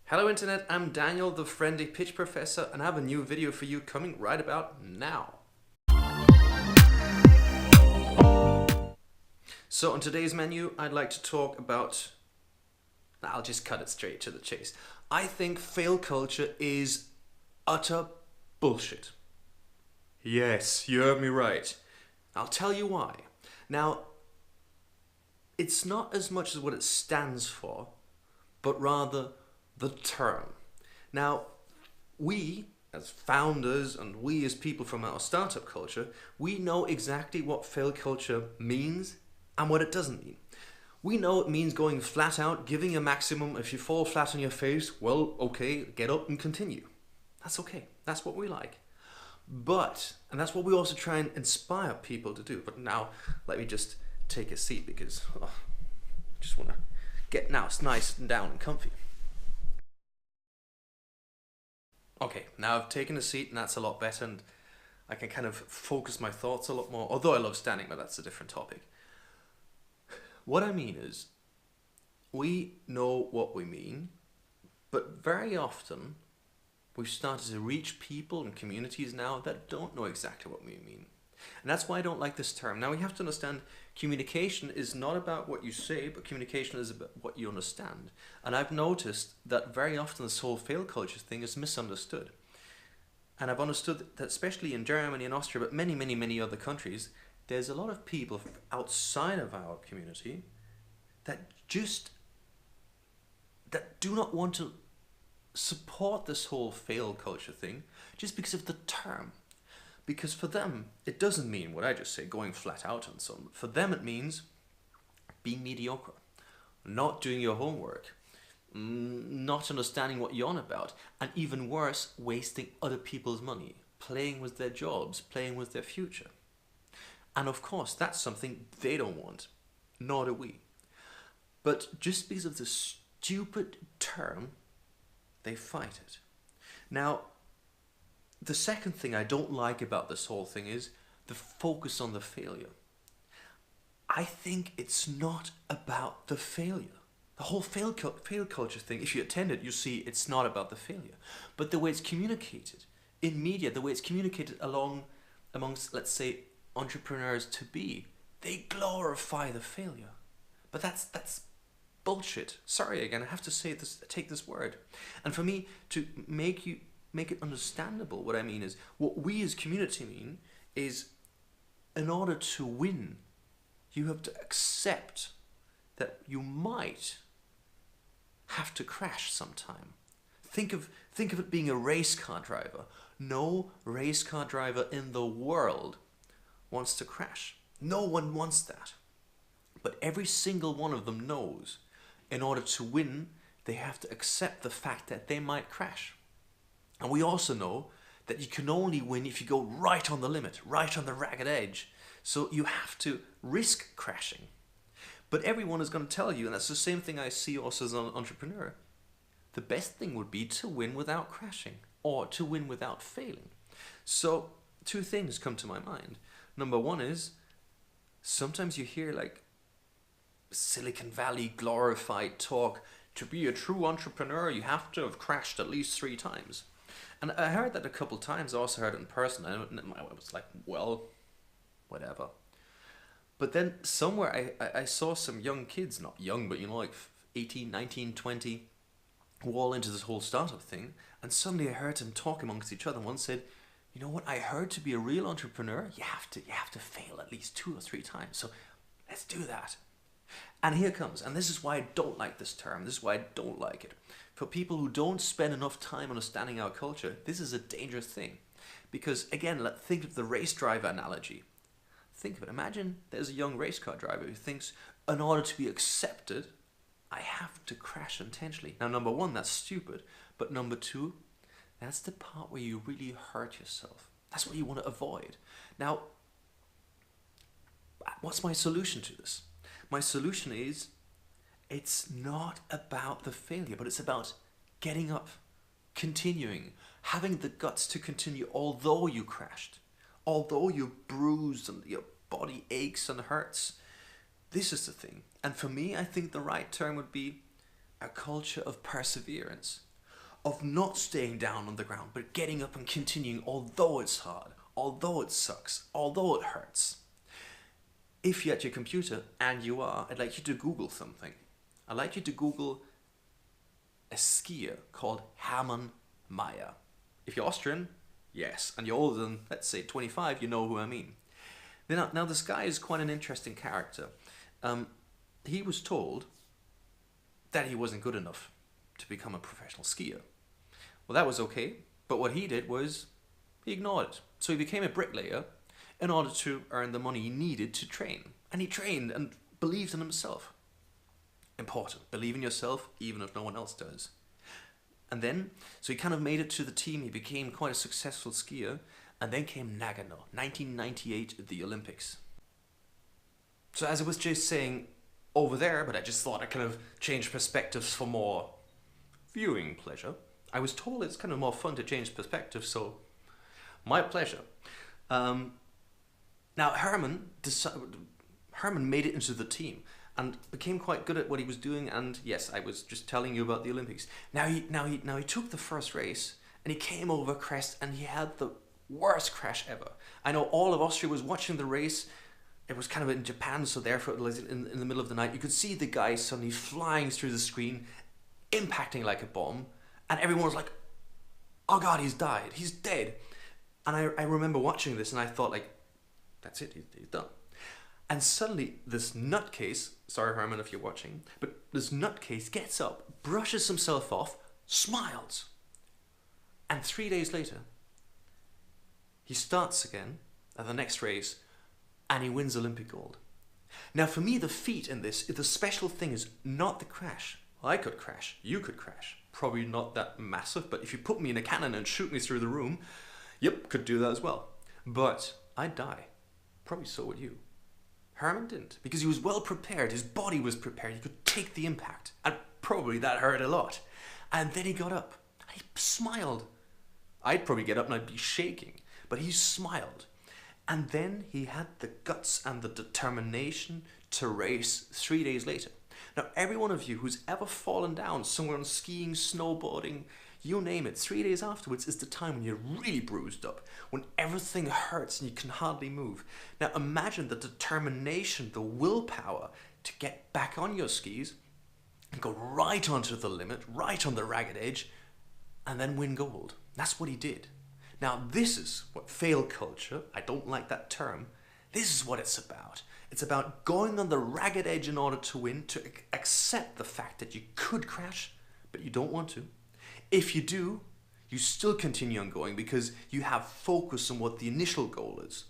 Hello Internet, I'm Daniel, the friendly pitch professor, and I have a new video for you coming right about now. So on today's menu, I'd like to talk about... I'll just cut it straight to the chase. I think fail culture is utter bullshit. Yes, you heard me right. I'll tell you why. Now, it's not as much as what it stands for, but rather the term. Now, we as founders and we as people from our startup culture, we know exactly what fail culture means and what it doesn't mean. We know it means going flat out, giving a maximum. If you fall flat on your face, well, okay, get up and continue. That's okay. That's what we like. But, and that's what we also try and inspire people to do. But now, let me just take a seat because I just want to get now it's nice and down and comfy. Okay, now I've taken a seat and that's a lot better and I can kind of focus my thoughts a lot more, although I love standing, but that's a different topic. What I mean is, we know what we mean, but very often we've started to reach people and communities now that don't know exactly what we mean. And that's why I don't like this term. Now we have to understand communication is not about what you say, but communication is about what you understand. And I've noticed that very often this whole fail culture thing is misunderstood. And I've understood that especially in Germany and Austria, but many other countries, there's a lot of people outside of our community that do not want to support this whole fail culture thing just because of the term. Because for them, it doesn't mean what I just said, going flat out and so on. For them, it means being mediocre, not doing your homework, not understanding what you're on about, and even worse, wasting other people's money, playing with their jobs, playing with their future. And of course, that's something they don't want, nor do we. But just because of the stupid term, they fight it. Now, the second thing I don't like about this whole thing is the focus on the failure. I think it's not about the failure. The whole fail culture thing, if you attend it, you see it's not about the failure. But the way it's communicated in media, the way it's communicated amongst, let's say, entrepreneurs to be, they glorify the failure. But that's bullshit. Sorry again, I have to say this, take this word. And for me to make it understandable, what I mean is, what we as community mean is, in order to win, you have to accept that you might have to crash sometime. Think of it being a race car driver. No race car driver in the world wants to crash. No one wants that. But every single one of them knows, in order to win, they have to accept the fact that they might crash. And we also know that you can only win if you go right on the limit, right on the ragged edge. So you have to risk crashing. But everyone is going to tell you, and that's the same thing I see also as an entrepreneur, the best thing would be to win without crashing, or to win without failing. So two things come to my mind. Number one is, sometimes you hear like Silicon Valley glorified talk, to be a true entrepreneur you have to have crashed at least 3 times. And I heard that a couple times. I also heard it in person, and I was like, well, whatever. But then somewhere I saw some young kids, not young, but like 18, 19, 20, who all into this whole startup thing, and suddenly I heard them talk amongst each other. One said, you know what, I heard to be a real entrepreneur, you have to fail at least 2 or 3 times, so let's do that. And here comes, and this is why I don't like this term, this is why I don't like it. For people who don't spend enough time understanding our culture, this is a dangerous thing. Because again, think of the race driver analogy. Think of it, imagine there's a young race car driver who thinks, in order to be accepted, I have to crash intentionally. Now number one, that's stupid, but number two, that's the part where you really hurt yourself. That's what you want to avoid. Now, what's my solution to this? My solution is, it's not about the failure, but it's about getting up, continuing, having the guts to continue although you crashed, although you're bruised and your body aches and hurts. This is the thing. And for me, I think the right term would be a culture of perseverance. of not staying down on the ground, but getting up and continuing, although it's hard, although it sucks, although it hurts. If you're at your computer, and you are, I'd like you to Google something. I'd like you to Google a skier called Hermann Maier. If you're Austrian, yes, and you're older than, let's say, 25, you know who I mean. Now this guy is quite an interesting character. He was told that he wasn't good enough to become a professional skier. Well, that was okay, but what he did was he ignored it. So he became a bricklayer in order to earn the money he needed to train. And he trained and believed in himself. Important. Believe in yourself even if no one else does. And then, so he kind of made it to the team. He became quite a successful skier. And then came Nagano, 1998 at the Olympics. So as I was just saying over there, but I just thought I kind of changed perspectives for more viewing pleasure. I was told it's kind of more fun to change perspectives, so my pleasure. Now Hermann made it into the team and became quite good at what he was doing. And yes, I was just telling you about the Olympics. Now he took the first race and he came over crest and he had the worst crash ever. I know all of Austria was watching the race. It was kind of in Japan, so therefore it was in the middle of the night. You could see the guy suddenly flying through the screen, impacting like a bomb, and everyone was like, oh God, he's died, he's dead. And I remember watching this and I thought, like, that's it, he's done. And suddenly this nutcase, sorry Herman if you're watching, but this nutcase gets up, brushes himself off, smiles. And 3 days later, he starts again at the next race and he wins Olympic gold. Now for me, the feat in this, the special thing is not the crash. I could crash, you could crash. Probably not that massive, but if you put me in a cannon and shoot me through the room, yep, could do that as well. But I'd die. Probably so would you. Herman didn't, because he was well prepared, his body was prepared, he could take the impact, and probably that hurt a lot. And then he got up, and he smiled. I'd probably get up and I'd be shaking, but he smiled. And then he had the guts and the determination to race 3 days later. Now, every one of you who's ever fallen down somewhere on skiing, snowboarding, you name it, 3 days afterwards is the time when you're really bruised up, when everything hurts and you can hardly move. Now, imagine the determination, the willpower to get back on your skis and go right onto the limit, right on the ragged edge, and then win gold. That's what he did. Now, this is what fail culture, I don't like that term, this is what it's about. It's about going on the ragged edge in order to win, to accept the fact that you could crash, but you don't want to. If you do, you still continue on going because you have focus on what the initial goal is.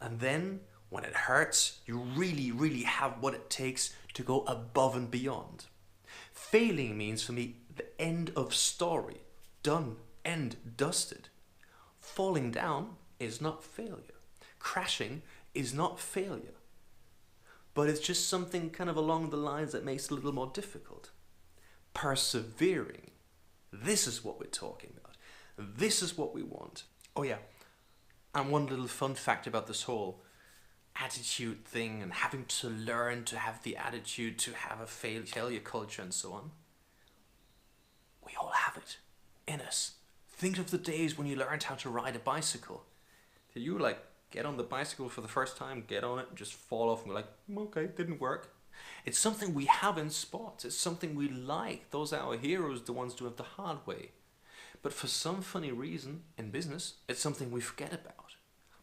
And then, when it hurts, you really, really have what it takes to go above and beyond. Failing means, for me, the end of story. Done. End. Dusted. Falling down is not failure. Crashing is not failure. But it's just something kind of along the lines that makes it a little more difficult. Persevering. This is what we're talking about. This is what we want. Oh yeah, and one little fun fact about this whole attitude thing and having to learn to have the attitude to have a failure culture and so on. We all have it in us. Think of the days when you learned how to ride a bicycle. Did you like get on the bicycle for the first time, get on it, and just fall off and go like, okay, it didn't work? It's something we have in sports. It's something we like. Those are our heroes, the ones who have the hard way. But for some funny reason, in business, it's something we forget about.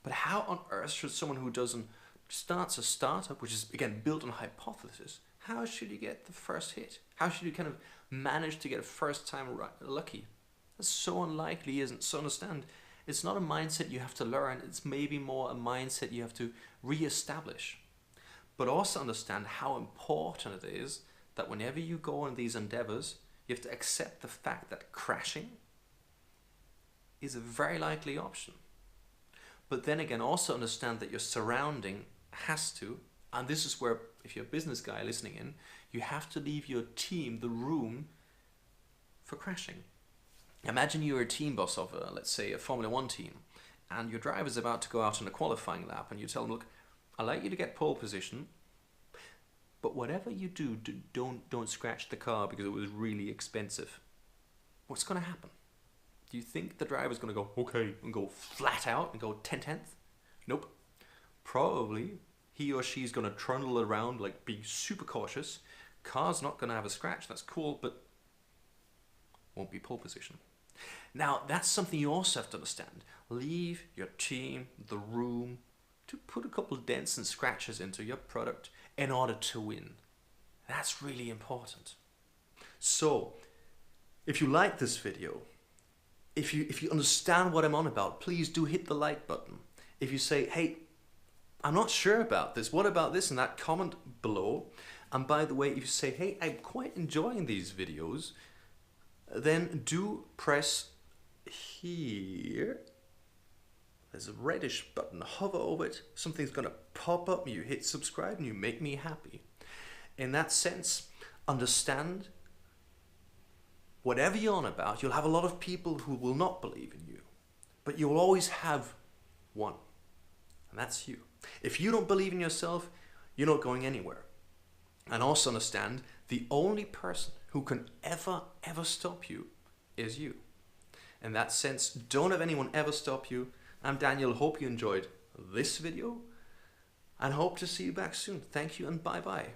But how on earth should someone who starts a startup, which is, again, built on hypothesis, how should you get the first hit? How should you kind of manage to get a first time lucky? That's so unlikely, isn't it? So understand, it's not a mindset you have to learn. It's maybe more a mindset you have to re-establish. But also understand how important it is that whenever you go on these endeavors, you have to accept the fact that crashing is a very likely option. But then again, also understand that your surrounding has to, and this is where, if you're a business guy listening in, you have to leave your team the room for crashing. Imagine you're a team boss of, let's say, a Formula 1 team, and your driver's about to go out on a qualifying lap, and you tell them, look, I'd like you to get pole position, but whatever you do, don't scratch the car because it was really expensive. what's going to happen? Do you think the driver's going to go, okay, and go flat out and go 10/10? Nope. Probably he or she's going to trundle around, like being super cautious. Car's not going to have a scratch, that's cool, but won't be pole position. Now, that's something you also have to understand. Leave your team the room to put a couple of dents and scratches into your product in order to win. That's really important. So, if you like this video, if you understand what I'm on about, please do hit the like button. If you say, hey, I'm not sure about this, what about this and that, comment below. And by the way, if you say, hey, I'm quite enjoying these videos, then do press here. There's a reddish button, hover over it, something's gonna pop up, you hit subscribe and you make me happy. In that sense, understand, whatever you're on about, you'll have a lot of people who will not believe in you, but you'll always have one, and that's you. If you don't believe in yourself, you're not going anywhere. And also understand, the only person who can ever stop you is you. In that sense, don't have anyone ever stop you. I'm Daniel, hope you enjoyed this video and hope to see you back soon. Thank you and bye bye.